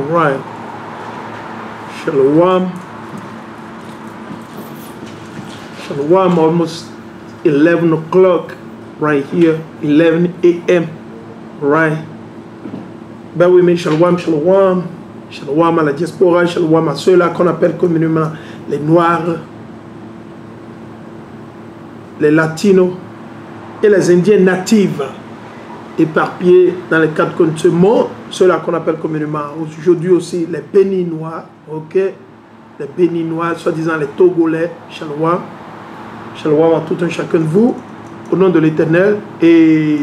right. Shalom. Shalom, almost 11 o'clock right here, 11 a.m. Right. Ben oui, mais shalom, shalom. Shalom à la diaspora, shalom à ceux-là qu'on appelle communément les Noirs, les Latinos et les Indiens natifs éparpillés dans les quatre coins de ce monde, ceux-là qu'on appelle communément aujourd'hui aussi les Béninois, ok, les Béninois, soi-disant les Togolais, shalom, shalom à tout un chacun de vous, au nom de l'Éternel, et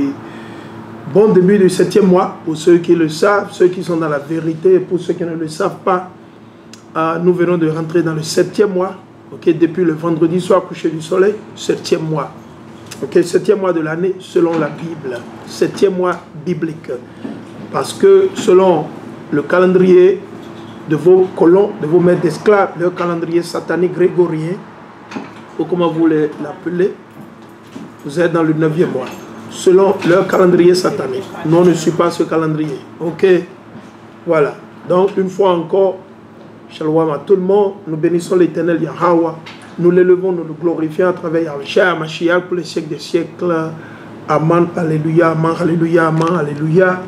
bon début du 7e mois, pour ceux qui le savent, ceux qui sont dans la vérité, et pour ceux qui ne le savent pas, nous venons de rentrer dans le 7e mois, ok, depuis le vendredi soir, coucher du soleil, 7e mois. Ok, 7e mois de l'année selon la Bible, 7e mois biblique. Parce que selon le calendrier de vos colons, de vos maîtres d'esclaves, le calendrier satanique grégorien, ou comment vous l'appelez, vous êtes dans le 9e mois. Selon leur calendrier satanique. Nous, on ne suit pas ce calendrier. Ok, voilà. Donc, une fois encore, shalom à tout le monde, nous bénissons l'Éternel Yahweh. Nous l'élevons, nous le glorifions à travers Yahweh Mashiach pour les siècles des siècles. Amen, alléluia, amen, alléluia, amen, alléluia.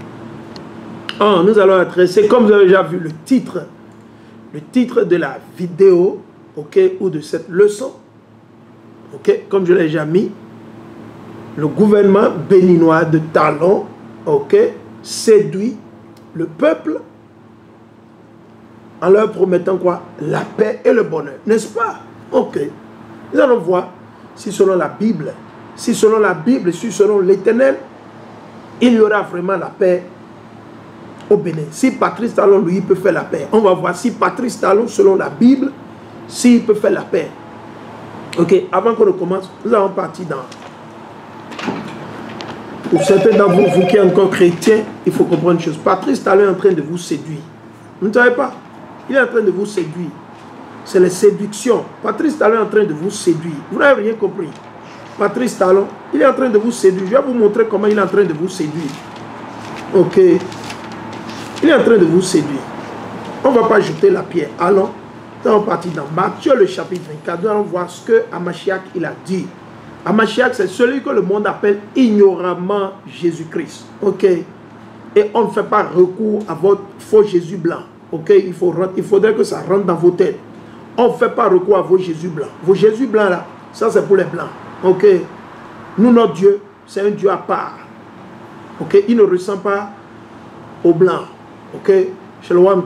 Oh, nous allons adresser, comme vous avez déjà vu le titre de la vidéo, ok, ou de cette leçon, ok, comme je l'ai déjà mis, le gouvernement béninois de Talon, ok, séduit le peuple en leur promettant quoi? La paix et le bonheur, n'est-ce pas? Ok, nous allons voir si selon la Bible, si selon l'Éternel, il y aura vraiment la paix au Bénin. Si Patrice Talon, lui, peut faire la paix, on va voir si Patrice Talon, selon la Bible, s'il peut faire la paix. Ok, avant qu'on ne commence, nous allons partir dans... Pour certains d'entre vous, vous qui êtes encore chrétiens, il faut comprendre une chose. Patrice Talon est en train de vous séduire. Vous ne savez pas? Il est en train de vous séduire. C'est la séduction. Patrice Talon est en train de vous séduire. Vous n'avez rien compris. Patrice Talon, il est en train de vous séduire. Je vais vous montrer comment il est en train de vous séduire. Ok. Il est en train de vous séduire. On ne va pas jeter la pierre. Allons. Nous allons partir dans Matthieu le chapitre 24. Nous allons voir ce que Hamashiach il a dit. Hamashiach, c'est celui que le monde appelle ignoramment Jésus-Christ. Ok. Et on ne fait pas recours à votre faux Jésus blanc. Ok. Il faudrait que ça rentre dans vos têtes. On ne fait pas recours à vos Jésus blancs. Vos Jésus blancs là, ça c'est pour les blancs. Ok. Nous, notre Dieu, c'est un Dieu à part. Ok. Il ne ressemble pas aux blancs. Ok. Shalom,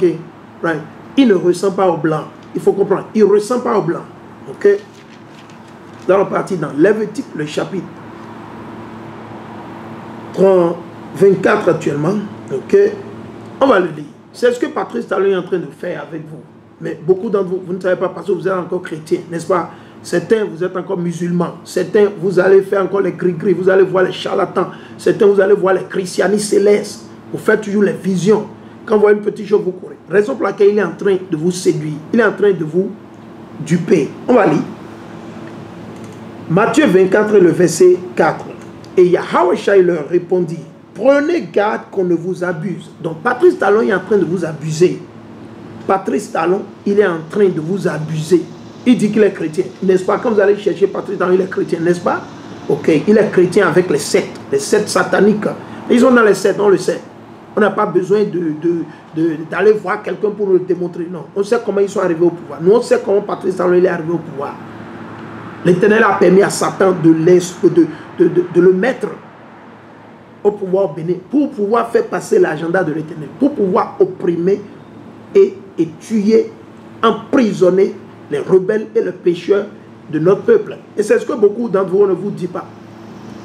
right. Il ne ressemble pas aux blancs. Il faut comprendre. Il ne ressemble pas aux blancs. Ok. Nous allons partir dans Lévitique, le chapitre 24 actuellement. Ok. On va le lire. C'est ce que Patrice Talon est en train de faire avec vous. Mais beaucoup d'entre vous, vous ne savez pas parce que vous êtes encore chrétiens, n'est-ce pas? Certains, vous êtes encore musulmans. Certains, vous allez faire encore les gris-gris. Vous allez voir les charlatans. Certains, vous allez voir les christianistes célestes. Vous faites toujours les visions. Quand vous voyez une petite chose, vous courez. Raison pour laquelle il est en train de vous séduire. Il est en train de vous duper. On va lire. Matthieu 24, le verset 4. Et Yahweh leur répondit, prenez garde qu'on ne vous abuse. Donc Patrice Talon est en train de vous abuser. Patrice Talon, il est en train de vous abuser. Il dit qu'il est chrétien, n'est-ce pas? Quand vous allez chercher Patrice Talon, il est chrétien, n'est-ce pas? Ok, il est chrétien avec les sectes sataniques. Ils sont dans les sectes, on le sait. On n'a pas besoin d'aller voir quelqu'un pour nous le démontrer. Non, on sait comment ils sont arrivés au pouvoir. Nous, on sait comment Patrice Talon il est arrivé au pouvoir. L'Éternel a permis à Satan de le mettre au pouvoir au Bénin pour pouvoir faire passer l'agenda de l'Éternel, pour pouvoir opprimer et tuer, emprisonner les rebelles et les pécheurs de notre peuple. Et c'est ce que beaucoup d'entre vous ne vous disent pas.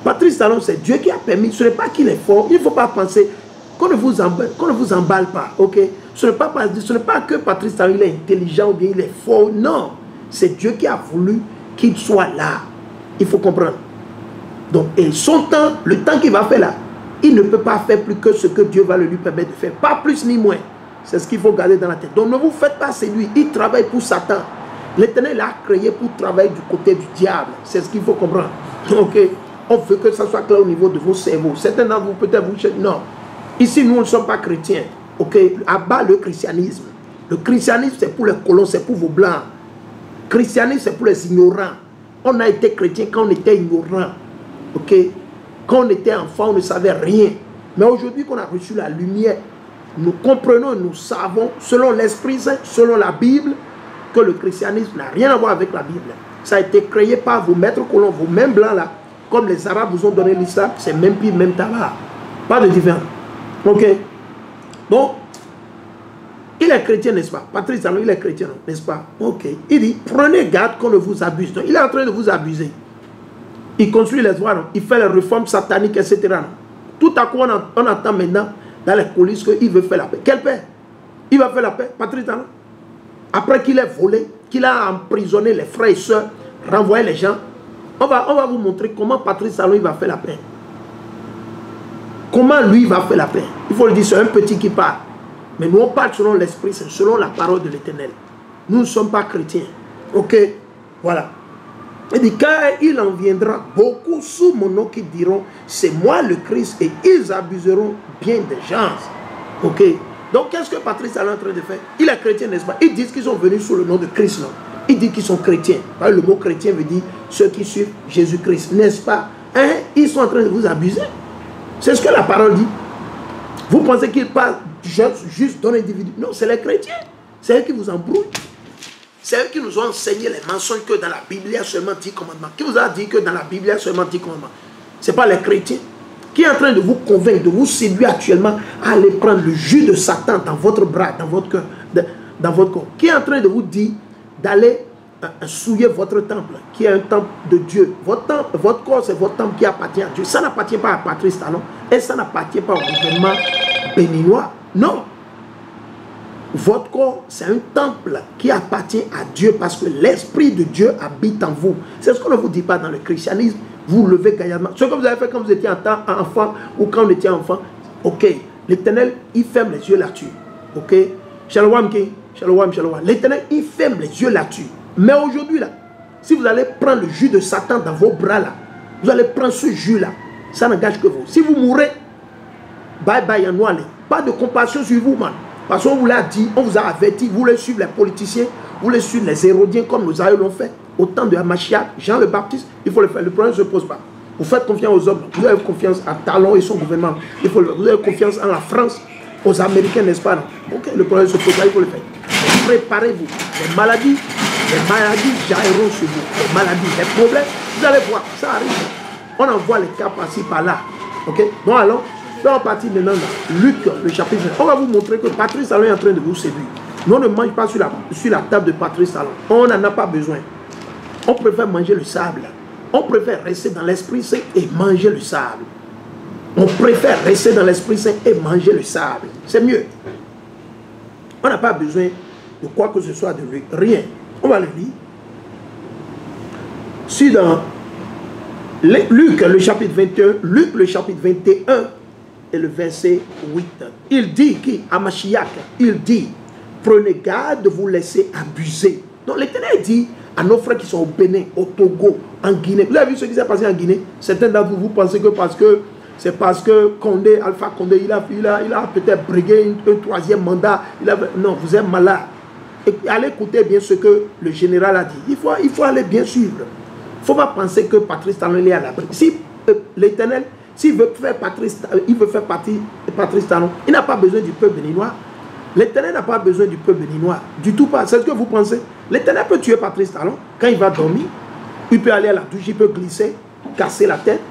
Patrice Talon, c'est Dieu qui a permis. Ce n'est pas qu'il est fort. Il ne faut pas penser qu'on ne vous emballe pas. Ok? Ce n'est pas que Patrice Talon il est intelligent ou bien il est fort. Non. C'est Dieu qui a voulu qu'il soit là. Il faut comprendre. Donc, et son temps, le temps qu'il va faire là, il ne peut pas faire plus que ce que Dieu va lui permettre de faire. Pas plus ni moins. C'est ce qu'il faut garder dans la tête. Donc, ne vous faites pas séduire. Il travaille pour Satan. L'Éternel l'a créé pour travailler du côté du diable. C'est ce qu'il faut comprendre. Ok? On veut que ça soit clair au niveau de vos cerveaux. Certains d'entre vous, peut-être, vous dites non. Ici, nous ne sommes pas chrétiens. Ok, abat le christianisme. Le christianisme, c'est pour les colons, c'est pour vos blancs. Le christianisme, c'est pour les ignorants. On a été chrétien quand on était ignorant. Ok, quand on était enfant, on ne savait rien. Mais aujourd'hui qu'on a reçu la lumière, nous comprenons, nous savons, selon l'Esprit Saint, selon la Bible, que le christianisme n'a rien à voir avec la Bible. Ça a été créé par vos maîtres colons, vos mêmes blancs là. Comme les Arabes vous ont donné l'islam, c'est même pire, même tabac. Pas de différence. Ok. Donc, il est chrétien, n'est-ce pas? Patrice Talon, il est chrétien, n'est-ce pas? Ok. Il dit, prenez garde qu'on ne vous abuse. Donc, il est en train de vous abuser. Il construit les voies, il fait les réformes sataniques, etc. Tout à coup, on entend maintenant dans les coulisses qu'il veut faire la paix. Quelle paix? Il va faire la paix, Patrice Talon. Après qu'il ait volé, qu'il a emprisonné les frères et sœurs, renvoyé les gens, on va vous montrer comment Patrice Talon il va faire la paix. Comment lui va faire la paix? Il faut le dire, c'est un petit qui parle. Mais nous on parle selon l'Esprit, c'est selon la parole de l'Éternel. Nous ne sommes pas chrétiens. Ok? Voilà. Il dit, car il en viendra beaucoup sous mon nom qui diront, c'est moi le Christ, et ils abuseront bien des gens. Ok? Donc qu'est-ce que Patrice Talon est en train de faire? Il est chrétien, n'est-ce pas? Ils disent qu'ils sont venus sous le nom de Christ, non? Ils disent qu'ils sont chrétiens. Le mot chrétien veut dire ceux qui suivent Jésus-Christ, n'est-ce pas? Hein? Ils sont en train de vous abuser. C'est ce que la parole dit. Vous pensez qu'ils parlent juste d'un individu? Non, c'est les chrétiens. C'est eux qui vous embrouillent. C'est eux qui nous ont enseigné les mensonges que dans la Bible, il y a seulement 10 commandements. Qui vous a dit que dans la Bible, il y a seulement 10 commandements? Ce n'est pas les chrétiens. Qui est en train de vous convaincre, de vous séduire actuellement à aller prendre le jus de Satan dans votre bras, dans votre cœur, dans votre corps? Qui est en train de vous dire d'aller souiller votre temple, qui est un temple de Dieu? Votre corps, c'est votre temple qui appartient à Dieu. Ça n'appartient pas à Patrice Talon et ça n'appartient pas au gouvernement béninois. Non. Votre corps, c'est un temple qui appartient à Dieu parce que l'Esprit de Dieu habite en vous. C'est ce qu'on ne vous dit pas dans le christianisme. Vous levez gaillardement. Ce que vous avez fait quand vous étiez enfant ou quand on était enfant, ok, l'Éternel, il ferme les yeux là-dessus. Ok, Shalom, Shalom, Shalom. L'Éternel, il ferme les yeux là-dessus. Mais aujourd'hui, là, si vous allez prendre le jus de Satan dans vos bras, là, vous allez prendre ce jus-là, ça n'engage que vous. Si vous mourrez, bye bye, pas de compassion sur vous, man. Parce qu'on vous l'a dit, on vous a averti, vous voulez suivre les politiciens, vous voulez suivre les hérodiens comme nos aïeux l'ont fait. Au temps de Hamashiach, Jean le Baptiste, il faut le faire. Le problème ne se pose pas. Vous faites confiance aux hommes, vous avez confiance à Talon et son gouvernement. Vous avez confiance en la France, aux Américains, n'est-ce pas? Ok, le problème se pose pas, il faut le faire. Préparez-vous. Les maladies jailleront sur vous. Les maladies, les problèmes, vous allez voir, ça arrive. On envoie les cas par-ci, par-là. Ok? Donc allons, on partit maintenant dans Luc, le chapitre 20. On va vous montrer que Patrice Talon est en train de vous séduire. Nous, on ne mange pas sur la table de Patrice Talon. On n'en a pas besoin. On préfère manger le sable. On préfère rester dans l'Esprit Saint et manger le sable. On préfère rester dans l'Esprit Saint et manger le sable. C'est mieux. On n'a pas besoin de quoi que ce soit de lui. Rien. On va le lire. Si dans Luc, le chapitre 21, Luc, le chapitre 21 et le verset 8, il dit, à Mashiach, il dit, prenez garde de vous laisser abuser. Donc l'Éternel dit à nos frères qui sont au Bénin, au Togo, en Guinée. Vous avez vu ce qui s'est passé en Guinée? Certains d'entre vous pensez que c'est parce que Condé, Alpha Condé, il a peut-être brigué un troisième mandat. Non, vous êtes malade. Et allez écouter bien ce que le général a dit. Il faut aller bien suivre. Il ne faut pas penser que Patrice Talon est à l'abri. Si l'Éternel, s'il veut faire Patrice Talon, il n'a pas besoin du peuple béninois. L'Éternel n'a pas besoin du peuple béninois. Du tout pas. C'est ce que vous pensez. L'Éternel peut tuer Patrice Talon quand il va dormir. Il peut aller à la douche, il peut glisser, casser la tête.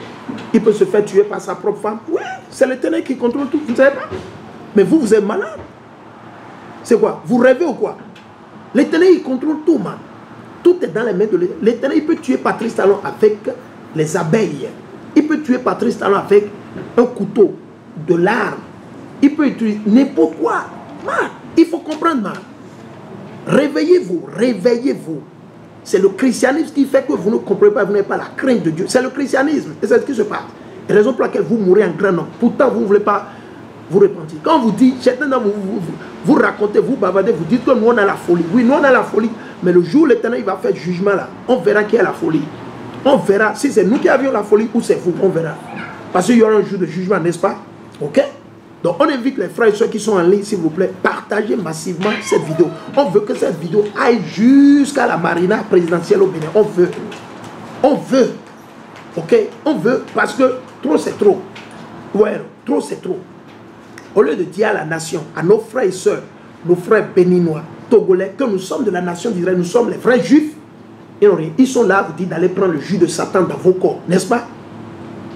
Il peut se faire tuer par sa propre femme. Oui, c'est l'Éternel qui contrôle tout. Vous ne savez pas? Mais vous êtes malade. C'est quoi? Vous rêvez ou quoi? L'Éternel, il contrôle tout, man. Tout est dans les mains de l'Éternel. L'Éternel, il peut tuer Patrice Talon avec les abeilles. Il peut tuer Patrice Talon avec un couteau, de l'arme. Il peut utiliser n'importe quoi. Man, il faut comprendre, man. Réveillez-vous, réveillez-vous. C'est le christianisme qui fait que vous ne comprenez pas, vous n'avez pas la crainte de Dieu. C'est le christianisme. Et c'est ce qui se passe. La raison pour laquelle vous mourrez en grand nombre. Pourtant, vous ne voulez pas vous repentir. Quand on vous dit, certains d'entre vous racontez, vous bavardez, vous dites que nous on a la folie. Oui, nous on a la folie. Mais le jour où l'Éternel il va faire jugement là, on verra qui a la folie. On verra si c'est nous qui avions la folie ou c'est vous. On verra. Parce qu'il y aura un jour de jugement, n'est-ce pas? Ok? Donc, on invite les frères et soeurs qui sont en ligne, s'il vous plaît, partagez massivement cette vidéo. On veut que cette vidéo aille jusqu'à la marina présidentielle au Bénin. On veut. On veut. Ok? On veut parce que trop, c'est trop. Ouais, trop, c'est trop. Au lieu de dire à la nation, à nos frères et sœurs, nos frères béninois, togolais, que nous sommes de la nation d'Israël, nous sommes les vrais juifs, ils sont là, vous dites d'aller prendre le jus de Satan dans vos corps, n'est-ce pas?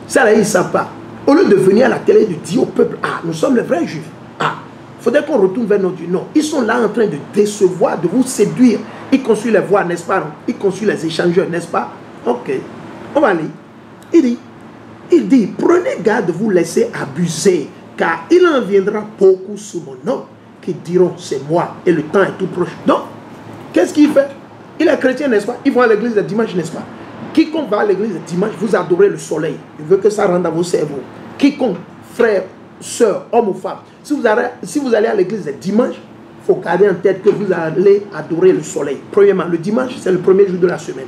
Ça là, ils ne savent pas. Au lieu de venir à la télé et de dire au peuple, ah, nous sommes les vrais juifs. Ah, il faudrait qu'on retourne vers notre Dieu. Non, ils sont là en train de décevoir, de vous séduire. Ils construisent les voies, n'est-ce pas? Ils construisent les échangeurs, n'est-ce pas? Ok, on va aller. Il dit, prenez garde de vous laisser abuser, car il en viendra beaucoup sous mon nom, qui diront, c'est moi, et le temps est tout proche. Donc, qu'est-ce qu'il fait? Il est chrétien, n'est-ce pas? Ils vont à l'église le dimanche, n'est-ce pas? Quiconque va à l'église le dimanche, vous adorez le soleil. Je veux que ça rentre dans vos cerveaux. Quiconque, frère, soeur, homme ou femme, si vous allez à l'église le dimanche, il faut garder en tête que vous allez adorer le soleil. Premièrement, le dimanche, c'est le premier jour de la semaine.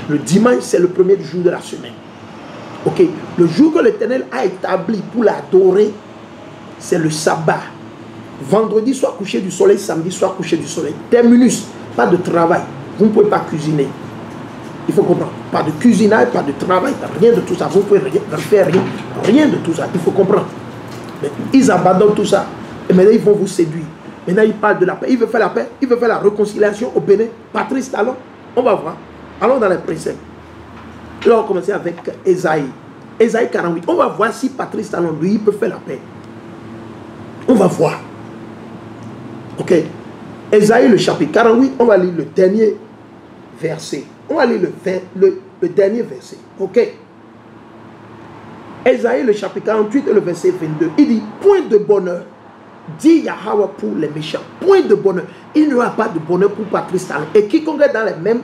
Le dimanche, c'est le premier jour de la semaine. Ok, le jour que l'Éternel a établi pour l'adorer, c'est le sabbat. Vendredi, soit coucher du soleil, samedi, soit coucher du soleil. Terminus, pas de travail. Vous ne pouvez pas cuisiner. Il faut comprendre. Pas de cuisinage, pas de travail, rien de tout ça. Vous ne pouvez faire rien de tout ça. Il faut comprendre. Mais ils abandonnent tout ça. Et maintenant, ils vont vous séduire. Maintenant, ils parlent de la paix. Ils veulent faire la paix. Ils veulent faire la réconciliation au Bénin. Patrice Talon, on va voir. Allons dans les préceptes. Là, on va commencer avec Ésaïe. Ésaïe 48. On va voir si Patrice Talon, lui, il peut faire la paix. On va voir. Ok. Ésaïe, le chapitre 48, on va lire le dernier verset. On va lire le dernier verset. Ok. Ésaïe, le chapitre 48 et le verset 22. Il dit, point de bonheur, dit Yahweh pour les méchants. Point de bonheur. Il n'y aura pas de bonheur pour Patrice Talon. Et quiconque est dans les mêmes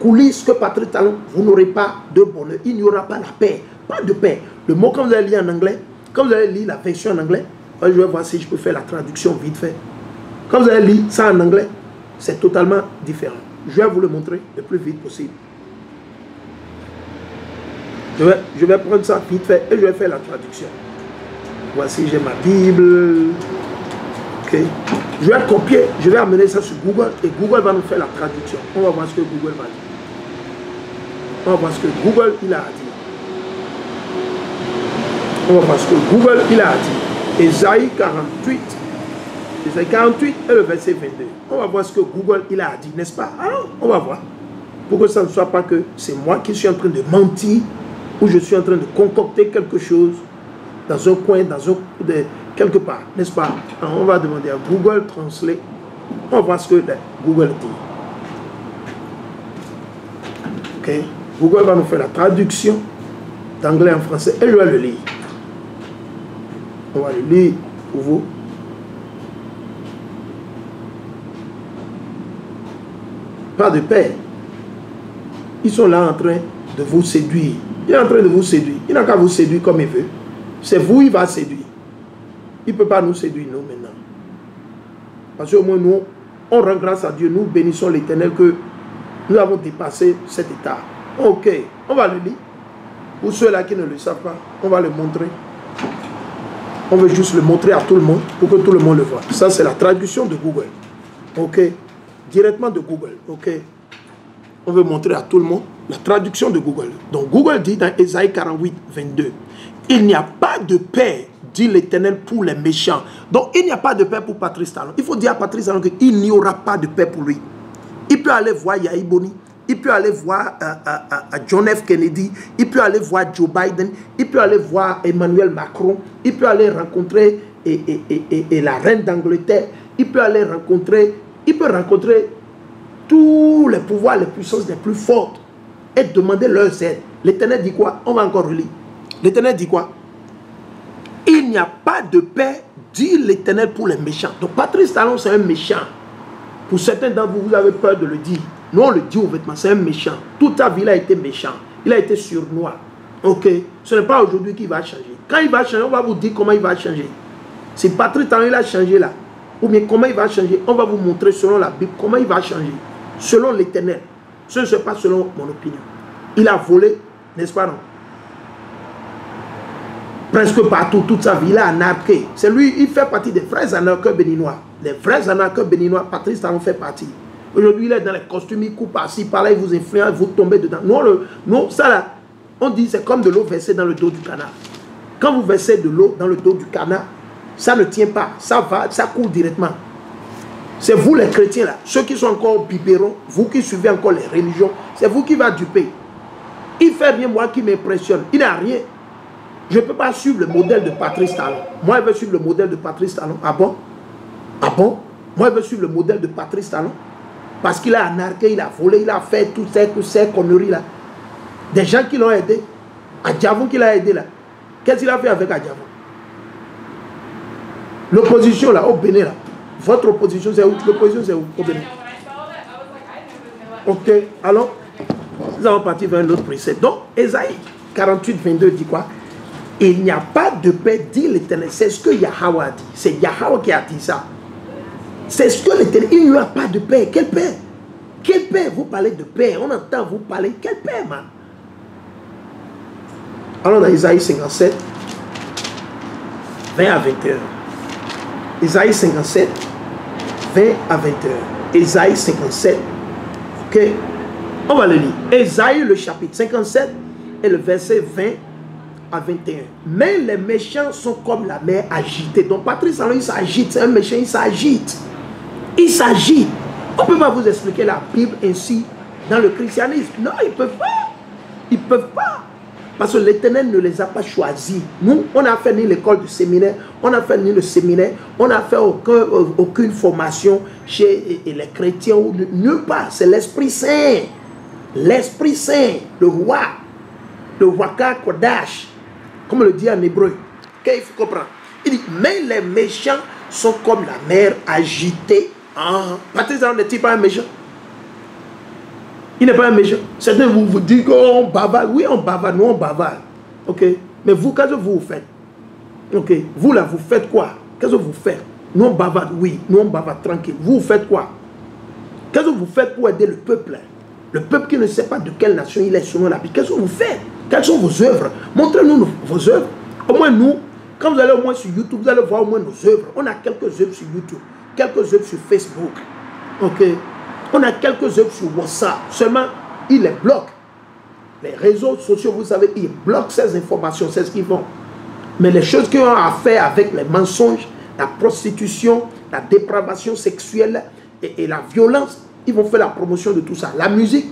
coulisses que Patrice Talon, vous n'aurez pas de bonheur. Il n'y aura pas la paix. Pas de paix. Le mot, quand vous allez lire en anglais, quand vous allez lire la version en anglais, je vais voir si je peux faire la traduction vite fait. Quand vous allez lire ça en anglais, c'est totalement différent. Je vais vous le montrer le plus vite possible. Je vais prendre ça vite fait et je vais faire la traduction. Voici, j'ai ma Bible. Ok. Je vais copier, je vais amener ça sur Google et Google va nous faire la traduction. On va voir ce que Google va dire. On va voir ce que Google il a à dire. On va voir ce que Google il a à dire. Ésaïe 48. Ésaïe 48 et le verset 22. On va voir ce que Google il a à dire, n'est-ce pas? Alors, on va voir. Pour que ça ne soit pas que c'est moi qui suis en train de mentir ou je suis en train de concocter quelque chose dans un coin, quelque part, n'est-ce pas? Alors, on va demander à Google Translate. On va voir ce que Google dit. Ok? Google va nous faire la traduction d'anglais en français et je vais le lire. On va le lire pour vous. Pas de paix. Ils sont là en train de vous séduire. Il est en train de vous séduire. Il n'a qu'à vous séduire comme il veut. C'est vous, il va séduire. Il ne peut pas nous séduire, nous, maintenant. Parce qu'au moins, nous, on rend grâce à Dieu. Nous bénissons l'Éternel que nous avons dépassé cet état. Ok, on va le lire. Pour ceux-là qui ne le savent pas, on va le montrer. On veut juste le montrer à tout le monde pour que tout le monde le voit. Ça, c'est la traduction de Google. Ok, directement de Google. Ok, on veut montrer à tout le monde la traduction de Google. Donc, Google dit dans Ésaïe 48, 22, « Il n'y a pas de paix, dit l'Éternel, pour les méchants. » Donc, il n'y a pas de paix pour Patrice Talon. Il faut dire à Patrice Talon qu'il n'y aura pas de paix pour lui. Il peut aller voir Yahi Boni. Il peut aller voir John F. Kennedy, il peut aller voir Joe Biden, il peut aller voir Emmanuel Macron, il peut aller rencontrer la reine d'Angleterre, il peut rencontrer tous les pouvoirs, les puissances les plus fortes et demander leur aide. L'Éternel dit quoi? On va encore relire. L'Éternel dit quoi? Il n'y a pas de paix, dit l'Éternel, pour les méchants. Donc Patrice Talon, c'est un méchant. Pour certains d'entre vous, vous avez peur de le dire. Nous, on le dit au vêtement, c'est un méchant. Toute ta vie, il a été méchant. Il a été surnois. Ok? Ce n'est pas aujourd'hui qu'il va changer. Quand il va changer, on va vous dire comment il va changer. Si Patrice Talon, il a changé là, ou bien comment il va changer, on va vous montrer selon la Bible comment il va changer. Selon l'Éternel. Ce n'est pas selon mon opinion. Il a volé, n'est-ce pas non? presque partout, toute sa vie, il a anarqué. C'est lui, il fait partie des vrais anarcheurs béninois. Les vrais anarcheurs béninois, Patrice Talon fait partie. Aujourd'hui, il est dans les costumes, il coupe par-ci, par-là, il vous influence, vous tombez dedans. Non, ça là, on dit c'est comme de l'eau versée dans le dos du canard. Quand vous versez de l'eau dans le dos du canard, ça ne tient pas, ça coule directement. C'est vous les chrétiens là, ceux qui sont encore biberons, vous qui suivez encore les religions, c'est vous qui va duper. Il fait rien, moi qui m'impressionne, il n'a rien. Je ne peux pas suivre le modèle de Patrice Talon. Moi, je veux suivre le modèle de Patrice Talon. Ah bon? Ah bon? Moi, je veux suivre le modèle de Patrice Talon. Parce qu'il a anarqué, il a volé, il a fait toutes ces conneries là. Des gens qui l'ont aidé. Adjavon qui l'a aidé là. Qu'est-ce qu'il a fait avec Adjavon? L'opposition là, au Bénin là. Votre opposition c'est où? L'opposition c'est où? Au Bénin. Ok, alors, nous allons partir vers un autre précepte. Donc, Ésaïe 48, 22 dit quoi? Il n'y a pas de paix, dit l'Éternel. C'est ce que Yahweh a dit. C'est Yahweh qui a dit ça. C'est ce que l'Éternel. Il n'y a pas de paix. Quelle paix? Quelle paix? Vous parlez de paix. On entend vous parler. Quelle paix, man? Alors, dans Ésaïe 57, 20 à 21. Ésaïe 57, 20 à 21. Ésaïe 57. Ok? On va le lire. Ésaïe, le chapitre 57 et le verset 20 à 21. Mais les méchants sont comme la mer agitée. Donc Patrice Talon, il s'agite. C'est un méchant, il s'agite. Il s'agite. On ne peut pas vous expliquer la Bible ainsi dans le christianisme. Non, ils ne peuvent pas. Ils ne peuvent pas. Parce que l'Éternel ne les a pas choisis. Nous, on n'a fait ni l'école du séminaire, on n'a fait ni le séminaire, on n'a fait aucune formation chez les chrétiens ou nulle part. C'est l'Esprit Saint. L'Esprit Saint, le roi Kodash. Comme on le dit en hébreu. Il faut comprendre. Il dit, mais les méchants sont comme la mer agitée. Patrice Talon n'est-il pas un méchant? Il n'est pas un méchant. Certains vous disent qu'on bavarde. Oui, on bavarde, nous on bavarde. Ok. Mais vous, qu'est-ce que vous faites? Ok. Vous là, vous faites quoi? Qu'est-ce que vous faites? Nous on bavarde, oui. Nous on bavarde tranquille. Vous faites quoi? Qu'est-ce que vous faites pour aider le peuple? Le peuple qui ne sait pas de quelle nation il est selon la Bible. Qu'est-ce que vous faites? Quelles sont vos œuvres? Montrez-nous vos œuvres. Au moins nous, quand vous allez au moins sur YouTube, vous allez voir au moins nos œuvres. On a quelques œuvres sur YouTube, quelques œuvres sur Facebook. Ok. On a quelques œuvres sur WhatsApp. Seulement, ils les bloquent. Les réseaux sociaux, vous savez, ils bloquent ces informations. C'est ce qu'ils font. Mais les choses qui ont à faire avec les mensonges, la prostitution, la dépravation sexuelle et la violence, ils vont faire la promotion de tout ça. La musique.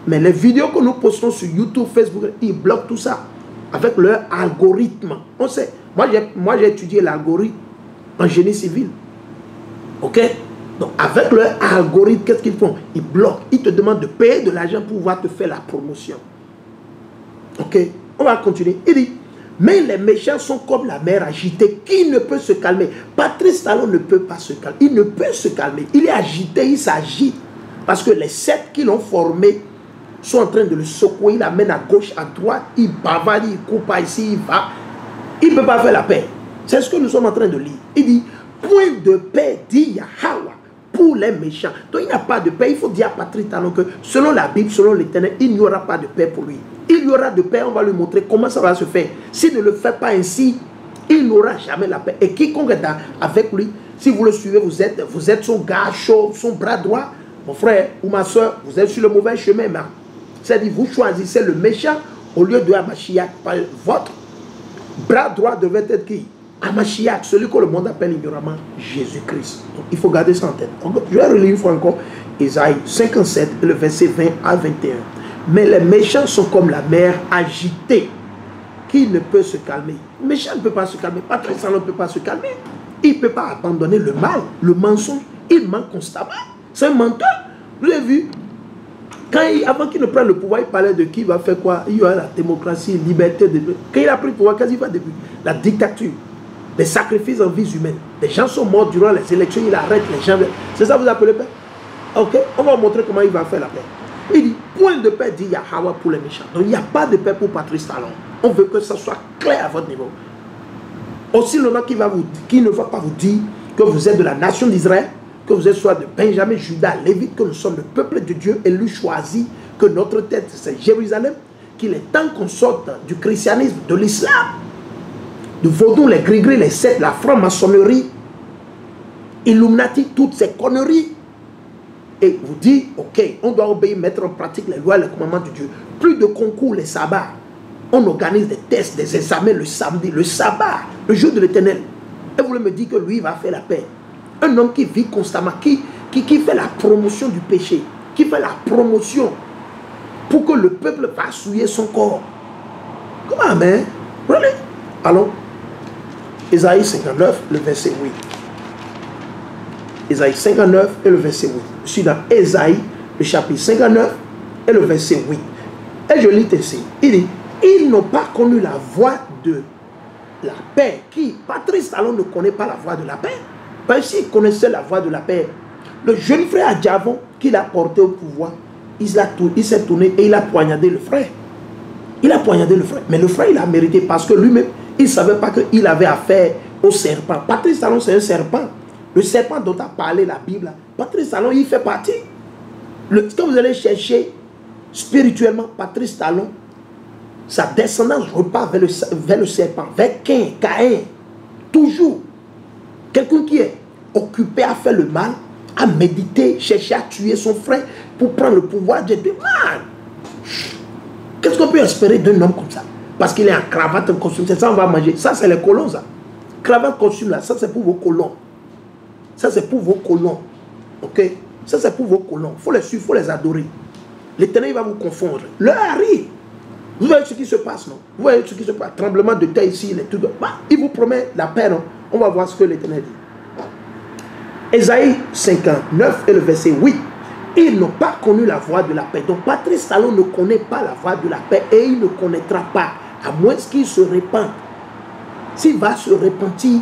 Mais les vidéos que nous postons sur YouTube, Facebook, ils bloquent tout ça avec leur algorithme. On sait. Moi, j'ai étudié l'algorithme en génie civil. Ok? Donc, avec leur algorithme, qu'est-ce qu'ils font? Ils bloquent. Ils te demandent de payer de l'argent pour pouvoir te faire la promotion. Ok? On va continuer. Il dit, mais les méchants sont comme la mer agitée qui ne peut se calmer. Patrice Talon ne peut pas se calmer. Il ne peut se calmer. Il est agité, il s'agite. Parce que les sept qui l'ont formé sont en train de le secouer. Il l'amène à gauche, à droite. Il bavarde, il coupe ici, il va. Il ne peut pas faire la paix. C'est ce que nous sommes en train de lire. Il dit, point de paix, dit Yahweh, pour les méchants. Donc il n'y a pas de paix. Il faut dire à Patrice Talon que selon la Bible, selon l'Éternel, il n'y aura pas de paix pour lui. Il y aura de paix, on va lui montrer comment ça va se faire. S'il ne le fait pas ainsi, il n'aura jamais la paix. Et quiconque est avec lui, si vous le suivez, vous êtes son gars chaud, son bras droit. Mon frère ou ma soeur, vous êtes sur le mauvais chemin. C'est-à-dire, vous choisissez le méchant au lieu de Hamashiach. Votre bras droit devait être qui? Hamashiach, celui que le monde appelle ignoramment Jésus-Christ. Donc, il faut garder ça en tête. Je vais relire une fois encore Ésaïe 57, le verset 20 à 21. Mais les méchants sont comme la mer agitée, qui ne peut se calmer. Le méchant ne peut pas se calmer. Patrice Talon ne peut pas se calmer. Il ne peut pas abandonner le mal, le mensonge. Il ment constamment. C'est un menteur. Vous avez vu, avant qu'il ne prenne le pouvoir, il parlait de qui va faire quoi. Il y aura la démocratie, la liberté. Quand il a pris le pouvoir, qu'est-ce qu'il va depuis? La dictature, les sacrifices en vie humaine. Les gens sont morts durant les élections, il arrête les gens. C'est ça que vous appelez paix? Ok, on va vous montrer comment il va faire la paix. Il dit, point de paix, dit Yahweh pour les méchants. Donc il n'y a pas de paix pour Patrice Talon. On veut que ça soit clair à votre niveau. Aussi longtemps qu'il ne va pas vous dire que vous êtes de la nation d'Israël, que vous êtes soit de Benjamin, Judas, Lévite, que nous sommes le peuple de Dieu élu, choisi, que notre tête c'est Jérusalem, qu'il est temps qu'on sorte du christianisme, de l'islam. de vaudou, les gris-gris, les sectes, la franc-maçonnerie, Illuminati, toutes ces conneries. Et vous dites, ok, on doit obéir, mettre en pratique les lois et les commandements de Dieu. Plus de concours les sabbats. On organise des tests, des examens le samedi, le sabbat, le jour de l'Éternel. Et vous voulez me dire que lui va faire la paix. Un homme qui vit constamment, qui fait la promotion du péché, qui fait la promotion pour que le peuple va souiller son corps. Comment, amen? Really? Allons. Ésaïe 59, le verset 8. Ésaïe 59 et le verset 8. Je suis dans Ésaïe, le chapitre 59 et le verset 8. Et je lis ici. Il dit, ils n'ont pas connu la voie de la paix. Qui? Patrice Talon ne connaît pas la voie de la paix. Parce qu'il connaissait la voie de la paix. Le jeune frère Adjavon, qu'il a porté au pouvoir, il s'est tourné et il a poignardé le frère. Il a poignardé le frère. Mais le frère, il a mérité parce que lui-même, il ne savait pas qu'il avait affaire au serpent. Patrice Talon, c'est un serpent. Le serpent dont a parlé la Bible, Patrice Talon, il fait partie. Quand vous allez chercher spirituellement Patrice Talon, sa descendance repart vers le serpent, vers Caïn. Toujours. Quelqu'un qui est occupé à faire le mal, à méditer, chercher à tuer son frère pour prendre le pouvoir de Dieu. Man! Qu'est-ce qu'on peut espérer d'un homme comme ça? Parce qu'il est en cravate, en costume. C'est ça, on va manger. Ça, c'est les colons, ça. Cravate, costume, là, ça, c'est pour vos colons. Ça, c'est pour vos colons. Ok? Ça, c'est pour vos colons. Il faut les suivre, il faut les adorer. L'Éternel va vous confondre. L'heure arrive. Vous voyez ce qui se passe, non? Vous voyez ce qui se passe? Tremblement de terre ici, les trucs. Bah, il vous promet la paix, non? On va voir ce que l'Éternel dit. Ésaïe 59 et le verset 8. Ils n'ont pas connu la voie de la paix. Donc, Patrice Talon ne connaît pas la voie de la paix et il ne connaîtra pas, à moins qu'il se répande. S'il va se repentir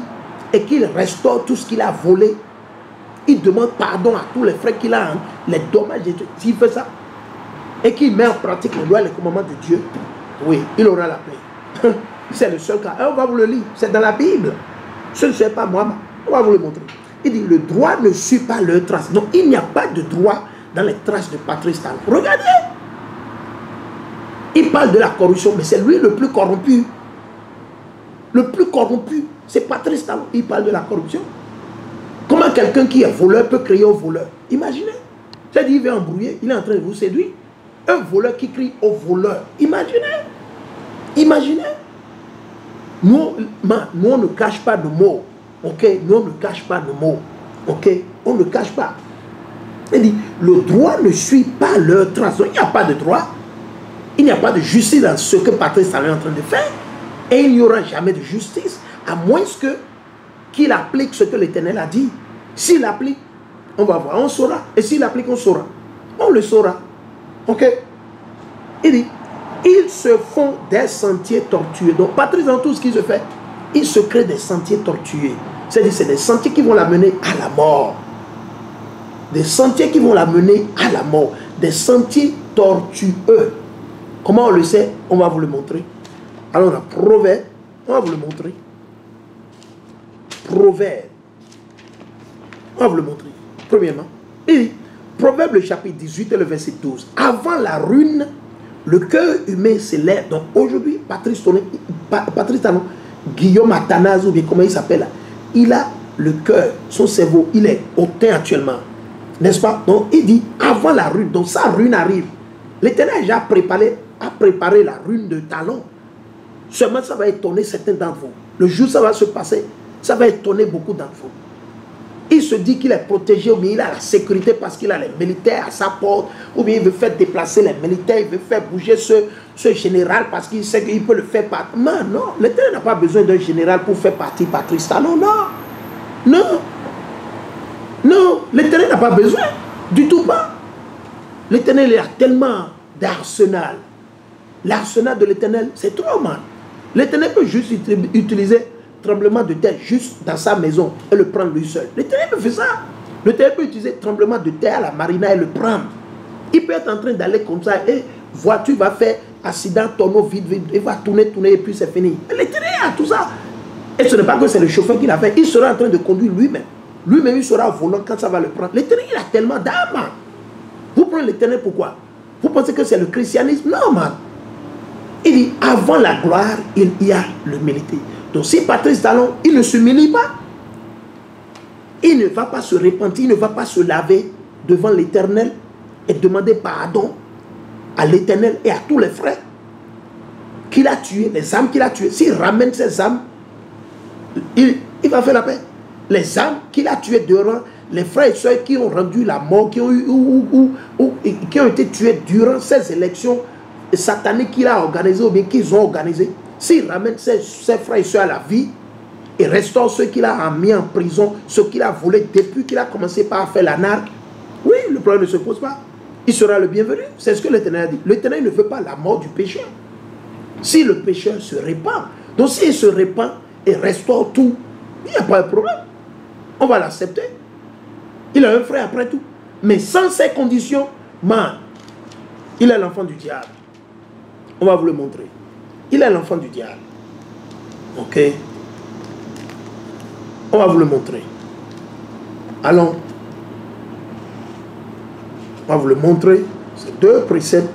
et qu'il restaure tout ce qu'il a volé, il demande pardon à tous les frères qu'il a, les dommages. S'il fait ça et qu'il met en pratique les lois et les commandements de Dieu, oui, il aura la paix. C'est le seul cas. Et on va vous le lire. C'est dans la Bible. Ce ne c'est pas moi. On va vous le montrer. Il dit, le droit ne suit pas leurs traces. Donc, il n'y a pas de droit dans les traces de Patrice Talon. Regardez. Il parle de la corruption, mais c'est lui le plus corrompu. Le plus corrompu, c'est Patrice Talon. Il parle de la corruption. Comment quelqu'un qui est voleur peut crier au voleur? Imaginez. C'est-à-dire, il veut embrouiller, il est en train de vous séduire. Un voleur qui crie au voleur. Imaginez. Imaginez. Nous, on ne cache pas nos mots. Ok? Nous, on ne cache pas nos mots. Ok? On ne cache pas. Il dit, le droit ne suit pas leur trace. Donc, il n'y a pas de droit. Il n'y a pas de justice dans ce que Patrice Talon est en train de faire. Et il n'y aura jamais de justice, à moins qu'il applique ce que l'Éternel a dit. S'il applique, on va voir, on saura. Et s'il applique, on saura. On le saura. Ok? Il dit, ils se font des sentiers tortueux. Donc, Patrice, dans tout ce qui se fait, il se crée des sentiers tortueux. C'est-à-dire, c'est des sentiers qui vont l'amener à la mort. Des sentiers qui vont l'amener à la mort. Des sentiers tortueux. Comment on le sait? On va vous le montrer. Alors, on a Proverbe. On va vous le montrer. Proverbe. On va vous le montrer. Premièrement, il dit, Proverbe, le chapitre 18 et le verset 12. Avant la ruine, le cœur humain s'élève. Donc, aujourd'hui, Patrice Talon, Guillaume Athanase, ou bien comment il s'appelle, il a le cœur, son cerveau, il est hautain actuellement. N'est-ce pas? Donc, il dit, avant la ruine, donc sa ruine arrive. L'Éternel a déjà préparé la ruine de Talon. Seulement, ça va étonner certains d'entre vous. Le jour où ça va se passer, ça va étonner beaucoup d'entre vous. Il se dit qu'il est protégé, ou bien il a la sécurité parce qu'il a les militaires à sa porte, ou bien il veut faire déplacer les militaires, il veut faire bouger ce général parce qu'il sait qu'il peut le faire partir. Non, l'Éternel n'a pas besoin d'un général pour faire partir Patrice Talon, non. Non, l'Éternel n'a pas besoin, du tout pas. L'Éternel a tellement d'arsenal. L'arsenal de l'Éternel, c'est trop, man. L'Éternel peut juste utiliser tremblement de terre juste dans sa maison et le prendre lui seul. L'Éternel peut faire ça. L'Éternel peut utiliser tremblement de terre à la marina et le prendre. Il peut être en train d'aller comme ça et voiture va faire accident, tonneau vide, il va tourner et puis c'est fini. L'Éternel a tout ça. Et ce n'est pas que c'est le chauffeur qui l'a fait. Il sera en train de conduire lui-même. Lui-même, il sera au volant quand ça va le prendre. L'Éternel, il a tellement d'âme. Vous prenez l'Éternel pourquoi? Vous pensez que c'est le christianisme? Non, man. Il dit, avant la gloire, il y a l'humilité. Donc si Patrice Talon, il ne s'humilie pas, il ne va pas se repentir, il ne va pas se laver devant l'Éternel et demander pardon à l'Éternel et à tous les frères qu'il a tués, les âmes qu'il a tuées. S'il ramène ces âmes, il va faire la paix. Les âmes qu'il a tuées durant, les frères et sœurs qui ont rendu la mort, qui ont été tués durant ces élections sataniques qu'il a organisées ou bien qu'ils ont organisées. S'il ramène ses frères et sœurs à la vie et restaure ceux qu'il a mis en prison, ceux qu'il a volés depuis qu'il a commencé par faire la narque, oui, le problème ne se pose pas. Il sera le bienvenu. C'est ce que l'Éternel a dit. L'Éternel ne veut pas la mort du pécheur. Si le pécheur se répand, donc s'il se répand et restaure tout, il n'y a pas de problème. On va l'accepter. Il a un frère après tout. Mais sans ces conditions, man, il est l'enfant du diable. On va vous le montrer. Il est l'enfant du diable. Ok? On va vous le montrer. Allons. On va vous le montrer. C'est deux préceptes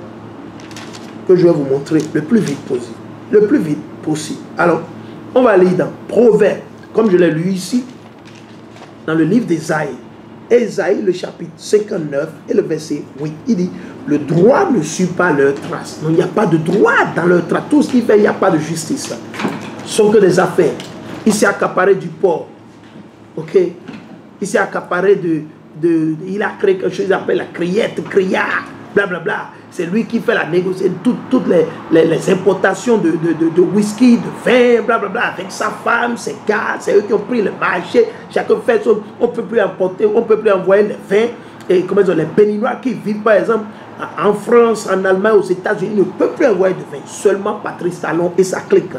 que je vais vous montrer le plus vite possible. Le plus vite possible. Alors, on va lire dans Proverbes, comme je l'ai lu ici, dans le livre d'Ésaïe. Ésaïe, le chapitre 59 et le verset 8. Il dit, le droit ne suit pas leur trace. Non, il n'y a pas de droit dans leur trace. Tout ce qu'il fait, il n'y a pas de justice. Ce sont que des affaires. Il s'est accaparé du port. Ok? Il s'est accaparé il a créé quelque chose qu'il appelle la criette, criard, blablabla. C'est lui qui fait la négociation, toutes les importations de whisky, de vin, blablabla, avec sa femme, ses gars, c'est eux qui ont pris le marché. Chacun fait son, on ne peut plus importer, on ne peut plus envoyer les vins. Et comment dire, les Béninois qui vivent par exemple en France, en Allemagne, aux États-Unis, ne peuvent plus envoyer de vin. Seulement Patrice Talon et sa clique.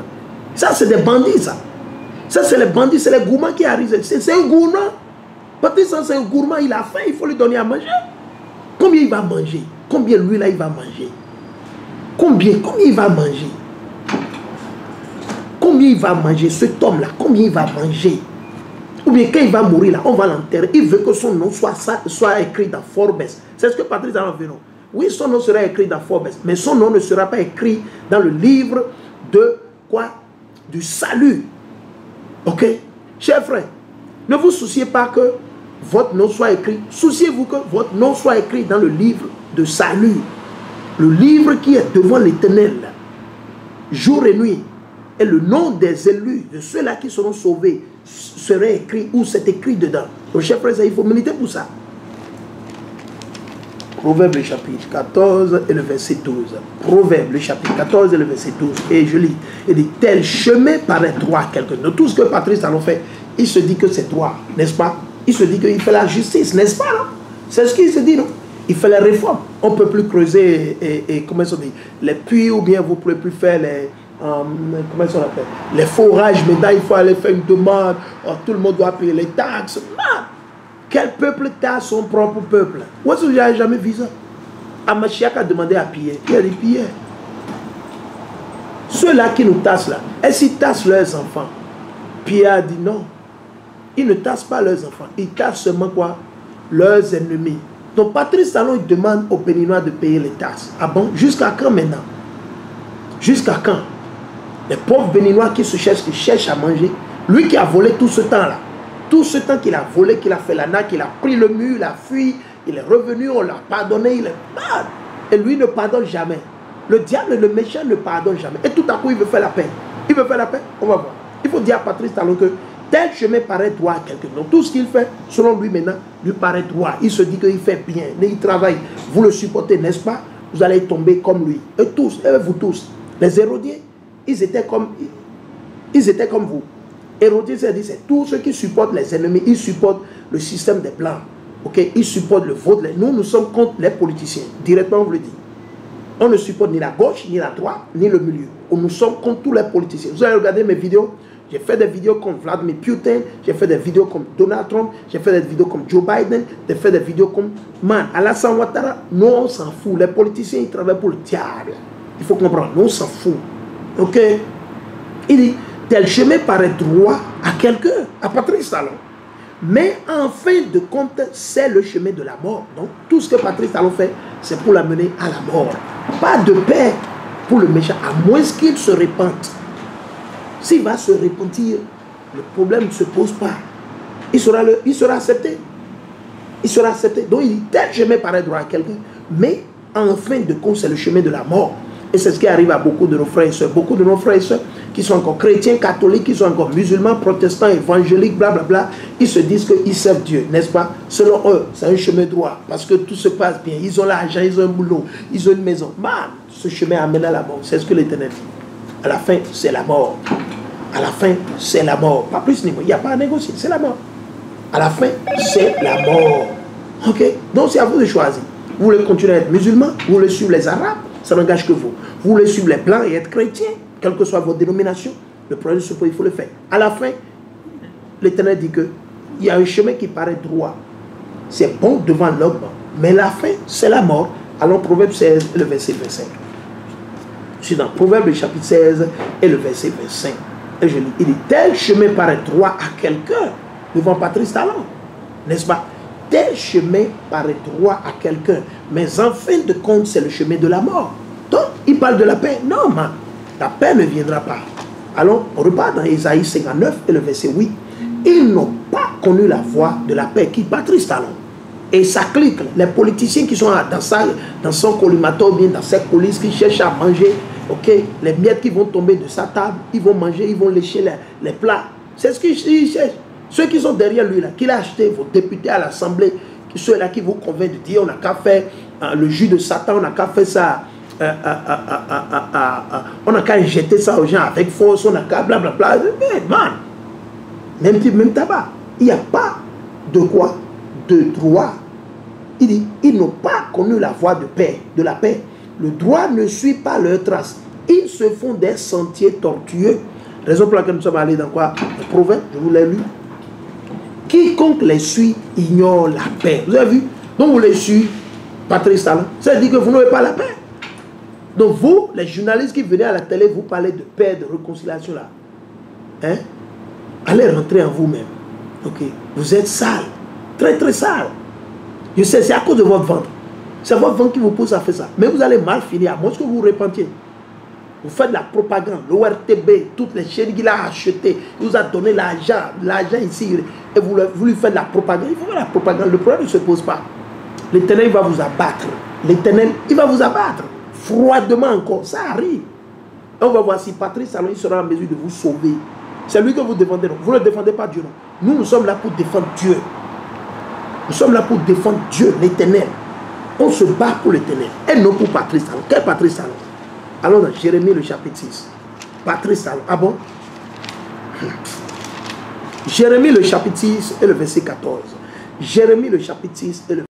Ça, c'est des bandits, ça. Ça, c'est les bandits, c'est les gourmands qui arrivent. C'est un gourmand. Patrice Talon, c'est un gourmand, il a faim, il faut lui donner à manger. Combien il va manger? Combien lui là il va manger? Combien il va manger? Combien il va manger cet homme là? Combien il va manger? Ou bien quand il va mourir là, on va l'enterrer. Il veut que son nom soit écrit dans Forbes. C'est ce que Patrice Talon veut, non? Oui, son nom sera écrit dans Forbes, mais son nom ne sera pas écrit dans le livre de quoi? Du salut. Ok? Chers frères, ne vous souciez pas que votre nom soit écrit. Souciez-vous que votre nom soit écrit dans le livre de salut. Le livre qui est devant l'Éternel, jour et nuit. Et le nom des élus, de ceux-là qui seront sauvés, serait écrit, ou c'est écrit dedans. Donc, chers frères, il faut militer pour ça. Proverbe le chapitre 14 et le verset 12. Proverbe le chapitre 14 et le verset 12. Et je lis. Il dit, tel chemin paraît droit à quelqu'un. De tout ce que Patrice Talon fait, il se dit que c'est droit, n'est-ce pas? Il se dit qu'il fait la justice, n'est-ce pas? C'est ce qu'il se dit, non? Il fait les réformes. On ne peut plus creuser et comment ça dit, les puits, ou bien vous ne pouvez plus faire les... comment ça appelle? Les forages. Maintenant, il faut aller faire une demande. Tout le monde doit payer les taxes. Man! Quel peuple taxe son propre peuple? Où est-ce que vous n'avez jamais vu ça? Amachiak a demandé à Pierre. Il a dit, Pierre, ceux-là qui nous tassent là, est-ce qu'ils tassent leurs enfants? Pierre a dit non. Ils ne tassent pas leurs enfants. Ils tassent seulement quoi? Leurs ennemis. Donc Patrice Talon il demande aux Béninois de payer les taxes. Ah bon? Jusqu'à quand maintenant? Jusqu'à quand? Les pauvres Béninois qui cherchent à manger. Lui qui a volé tout ce temps-là. Tout ce temps qu'il a volé, qu'il a fait la naque, qu'il a pris le mur, il a fui, il est revenu, on l'a pardonné, il est mal. Et lui ne pardonne jamais. Le diable, le méchant ne pardonne jamais. Et tout à coup, il veut faire la paix. Il veut faire la paix? On va voir. Il faut dire à Patrice Talon que tel chemin paraît droit à quelqu'un. Donc tout ce qu'il fait, selon lui maintenant, lui paraît droit. Il se dit qu'il fait bien, il travaille. Vous le supportez, n'est-ce pas? Vous allez tomber comme lui. Et tous, et vous tous. Les Hérodiens, ils étaient comme vous. Hérodiens, c'est tous ceux qui supportent les ennemis. Ils supportent le système des Blancs. Okay? Ils supportent le vote. Nous sommes contre les politiciens. Directement, on vous le dit. On ne supporte ni la gauche, ni la droite, ni le milieu. Nous sommes contre tous les politiciens. Vous allez regarder mes vidéos. J'ai fait des vidéos comme Vladimir Poutine, j'ai fait des vidéos comme Donald Trump, j'ai fait des vidéos comme Joe Biden, j'ai fait des vidéos comme Alassane Ouattara. Nous, on s'en fout. Les politiciens, ils travaillent pour le diable. Il faut comprendre. Nous, on s'en fout. Ok? Il dit, tel chemin paraît droit à quelqu'un, à Patrice Talon. Mais en fin de compte, c'est le chemin de la mort. Donc, tout ce que Patrice Talon fait, c'est pour l'amener à la mort. Pas de paix pour le méchant, à moins qu'il se répande. s'il va se repentir, le problème ne se pose pas. Il sera accepté. Il sera accepté. Donc il dit, tel chemin paraît droit à quelqu'un, mais en fin de compte, c'est le chemin de la mort. Et c'est ce qui arrive à beaucoup de nos frères et sœurs. Beaucoup de nos frères et sœurs qui sont encore chrétiens, catholiques, qui sont encore musulmans, protestants, évangéliques, blablabla, ils se disent qu'ils servent Dieu, n'est-ce pas? Selon eux, c'est un chemin droit, parce que tout se passe bien. Ils ont l'argent, ils ont un boulot, ils ont une maison. Man, ce chemin amène à la mort. C'est ce que l'Éternel dit. À la fin, c'est la mort. À la fin, c'est la mort. Pas plus ni moins. Il n'y a pas à négocier, c'est la mort. À la fin, c'est la mort. Ok? Donc c'est à vous de choisir. Vous voulez continuer à être musulman, vous voulez suivre les Arabes, ça n'engage que vous. Vous voulez suivre les Blancs et être chrétien, quelle que soit votre dénomination, le problème se pose, il faut le faire. À la fin, l'Éternel dit qu'il y a un chemin qui paraît droit. C'est bon devant l'homme, mais la fin, c'est la mort. Allons Proverbe 16 et le verset 25. Je suis dans Proverbe chapitre 16 et le verset 25. Et je lis, il dit, tel chemin paraît droit à quelqu'un devant Patrice Talon, n'est-ce pas? Tel chemin paraît droit à quelqu'un, mais en fin de compte, c'est le chemin de la mort. Donc, il parle de la paix. Non, man, la paix ne viendra pas. Alors, on repart dans Ésaïe 59 et le verset 8. Ils n'ont pas connu la voie de la paix, qui Patrice Talon. Et ça clique, les politiciens qui sont dans son collimateur, bien dans ses coulisses, qui cherchent à manger, ok, les miettes qui vont tomber de sa table, ils vont manger, ils vont lécher les plats. C'est ce qu'ils cherchent. Ceux qui sont derrière lui, là, qu'il a acheté, vos députés à l'Assemblée, ceux-là qui vous convainquent de dire on n'a qu'à faire le jus de Satan, on n'a qu'à faire ça, on n'a qu'à injecter ça aux gens avec force, on n'a qu'à blablabla. Mais man, même tabac, il n'y a pas de quoi? De droit. Il dit, ils n'ont pas connu la voie de paix, de la paix. Le droit ne suit pas leurs traces. Ils se font des sentiers tortueux. Raison pour laquelle nous sommes allés dans quoi? Le Proverbe, je vous l'ai lu. Quiconque les suit ignore la paix. Vous avez vu? Donc vous les suivez, Patrice Talon. Ça veut dire que vous n'avez pas la paix. Donc vous, les journalistes qui venaient à la télé, vous parlez de paix, de réconciliation là. Hein? Allez rentrer en vous-même. Ok? Vous êtes sale. Très très sale. Je sais, c'est à cause de votre ventre. C'est votre ventre qui vous pousse à faire ça. Mais vous allez mal finir, à moins que vous vous repentiez. Vous faites de la propagande, l'ORTB, toutes les chaînes qu'il a achetées, il vous a donné l'argent ici, et vous lui faites de la propagande. Il faut faire la propagande, le problème ne se pose pas. L'Éternel va vous abattre. L'Éternel, il va vous abattre. Froidement encore, ça arrive. Et on va voir si Patrice Talon sera en mesure de vous sauver. C'est lui que vous défendez, non. Vous ne défendez pas Dieu, non. Nous sommes là pour défendre Dieu. Nous sommes là pour défendre Dieu, l'Éternel. On se bat pour l'Éternel, et non pour Patrice Talon. Quel Patrice Talon? Allons dans Jérémie le chapitre 6. Patrice Talon. Ah bon? Jérémie le chapitre 6 et le verset 14. Jérémie le chapitre 6 et le